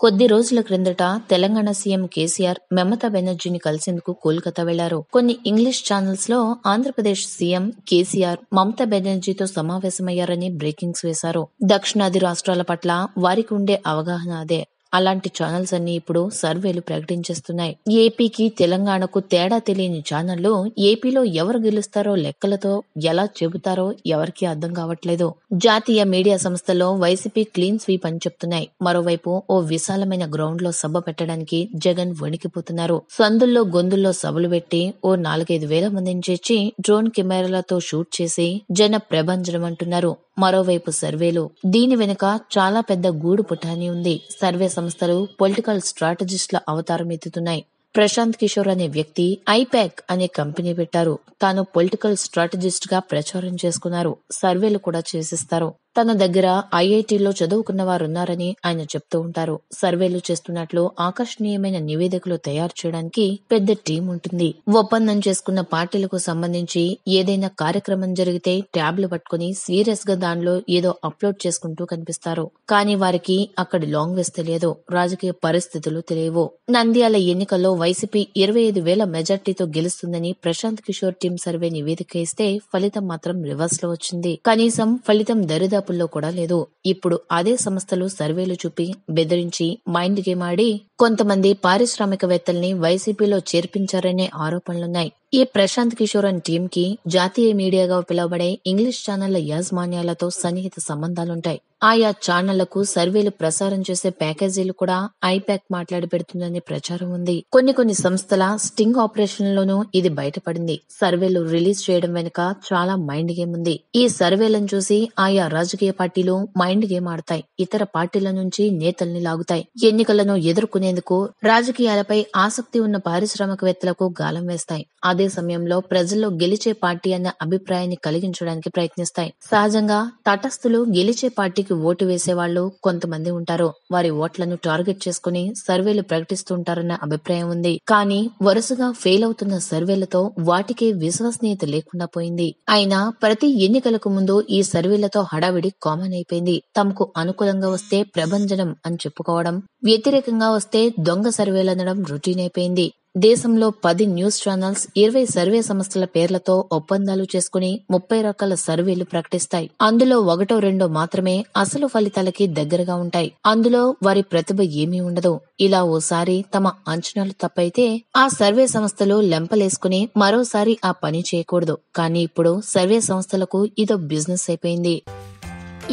కొద్ది రోజుల క్రిందట తెలంగాణ సీఎం కేసీఆర్ మమతా బెనర్జీని కలిసేందుకు కోల్కతా వెళ్లారు. కొన్ని ఇంగ్లీష్ ఛానల్స్ లో ఆంధ్రప్రదేశ్ సీఎం కేసీఆర్ మమతా బెనర్జీతో సమావేశమయ్యారని బ్రేకింగ్స్ వేశారు. దక్షిణాది రాష్ట్రాల పట్ల వారికి ఉండే అవగాహన అదే. అలాంటి ఛానల్స్ అన్ని ఇప్పుడు సర్వేలు ప్రకటించేస్తున్నాయి. ఏపీకి తెలంగాణకు తేడా తెలియని ఛానళ్లు ఏపీలో ఎవరు గెలుస్తారో లెక్కలతో ఎలా చెబుతారో ఎవరికీ అర్థం కావట్లేదు. జాతీయ మీడియా సంస్థల్లో వైసీపీ క్లీన్ స్వీప్ అని చెప్తున్నాయి. మరోవైపు ఓ విశాలమైన గ్రౌండ్ లో సభ పెట్టడానికి జగన్ వణికిపోతున్నారు. సందుల్లో గొంతుల్లో సభలు పెట్టి ఓ 4-5 వేల మందిని చేర్చి డ్రోన్ కెమెరాలతో షూట్ చేసి జన ప్రభంజనం అంటున్నారు. మరోవైపు సర్వేలు. దీని వెనుక చాలా పెద్ద గూడు పుటాని ఉంది. సర్వే సంస్థలు పొలిటికల్ స్ట్రాటజిస్టుల అవతారం ఎత్తుతున్నాయి. ప్రశాంత్ కిషోర్ అనే వ్యక్తి ఐపాక్ అనే కంపెనీ పెట్టారు. తాను పొలిటికల్ స్ట్రాటజిస్ట్ గా ప్రచారం చేసుకున్నారు. సర్వేలు కూడా చేసిస్తారు. తన దగ్గర ఐఐటీలో చదువుకున్న వారున్నారని ఆయన చెప్తూ ఉంటారు. సర్వేలు చేస్తున్నట్లు ఆకర్షణీయమైన నివేదికలు తయారు చేయడానికి పెద్ద టీం ఉంటుంది. ఒప్పందం చేసుకున్న పార్టీలకు సంబంధించి ఏదైనా కార్యక్రమం జరిగితే ట్యాబ్లు పట్టుకుని సీరియస్ గా దానిలో ఏదో అప్లోడ్ చేసుకుంటూ కనిపిస్తారు. కానీ వారికి అక్కడి లాంగ్వేజ్ తెలియదు. రాజకీయ పరిస్థితులు తెలియవు. నంద్యాల ఎన్నికల్లో వైసీపీ 25,000 మెజార్టీతో గెలుస్తుందని ప్రశాంత్ కిషోర్ టీం సర్వే నివేదిక ఇస్తే ఫలితం మాత్రం రివర్స్ లో వచ్చింది. కనీసం ఫలితం దరిదాపుల్లో కూడా లేదు. ఇప్పుడు అదే సంస్థలు సర్వేలు చూపి బెదిరించి మైండ్ గేమ్ ఆడి కొంతమంది పారిశ్రామికవేత్తల్ని వైసీపీలో చేర్పించారనే ఆరోపణలున్నాయి. ఈ ప్రశాంత్ కిషోర్ అని టీం కి జాతీయ మీడియాగా పిలువబడే ఇంగ్లీష్ ఛానళ్ల యాజమాన్యాలతో సన్నిహిత సంబంధాలుంటాయి. ఆయా ఛానళ్లకు సర్వేలు ప్రసారం చేసే ప్యాకేజీలు కూడా ఐపాక్ మాట్లాడి పెడుతుందని ప్రచారం ఉంది. కొన్ని సంస్థల స్టింగ్ ఆపరేషన్లోనూ ఇది బయటపడింది. సర్వేలు రిలీజ్ చేయడం వెనుక చాలా మైండ్ గేమ్ ఉంది. ఈ సర్వేలను చూసి ఆయా రాజకీయ పార్టీలు మైండ్ గేమ్ ఆడతాయి. ఇతర పార్టీల నుంచి నేతల్ని లాగుతాయి. ఎన్నికలను ఎదుర్కొనేందుకు రాజకీయాలపై ఆసక్తి ఉన్న పారిశ్రామికవేత్తలకు గాలం వేస్తాయి. అదే సమయంలో ప్రజల్లో గెలిచే పార్టీ అన్న అభిప్రాయాన్ని కలిగించడానికి ప్రయత్నిస్తాయి. సహజంగా తటస్థులు గెలిచే పార్టీకి ఓటు వేసేవాళ్లు కొంతమంది ఉంటారు. వారి ఓట్లను టార్గెట్ చేసుకుని సర్వేలు ప్రకటిస్తుంటారన్న అభిప్రాయం ఉంది. కానీ వరుసగా ఫెయిల్ అవుతున్న సర్వేలతో వాటికి విశ్వసనీయత లేకుండా పోయింది. అయినా ప్రతి ఎన్నికలకు ముందు ఈ సర్వేలతో హడావిడి కామన్ అయిపోయింది. తమకు అనుకూలంగా వస్తే ప్రభంజనం అని చెప్పుకోవడం, వ్యతిరేకంగా వస్తే దొంగ సర్వేలనడం రొటీన్ అయిపోయింది. దేశంలో 10 న్యూస్ ఛానల్స్ 20 సర్వే సంస్థల పేర్లతో ఒప్పందాలు చేసుకుని 30 రకాల సర్వేలు ప్రకటిస్తాయి. అందులో 1-2 మాత్రమే అసలు ఫలితాలకి దగ్గరగా ఉంటాయి. అందులో వారి ప్రతిభ ఏమీ ఉండదు. ఇలా ఓసారి తమ అంచనాలు తప్పైతే ఆ సర్వే సంస్థలు లెంపలేసుకుని మరోసారి ఆ పని చేయకూడదు. కానీ ఇప్పుడు సర్వే సంస్థలకు ఇదో బిజినెస్ అయిపోయింది.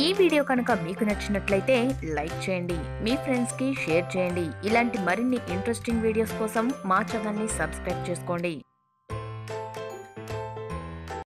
ఈ వీడియో కనుక మీకు నచ్చినట్లయితే లైక్ చేయండి, మీ ఫ్రెండ్స్ కి షేర్ చేయండి. ఇలాంటి మరిన్ని ఇంట్రెస్టింగ్ వీడియోస్ కోసం మా ఛానల్ ని సబ్స్క్రైబ్ చేసుకోండి.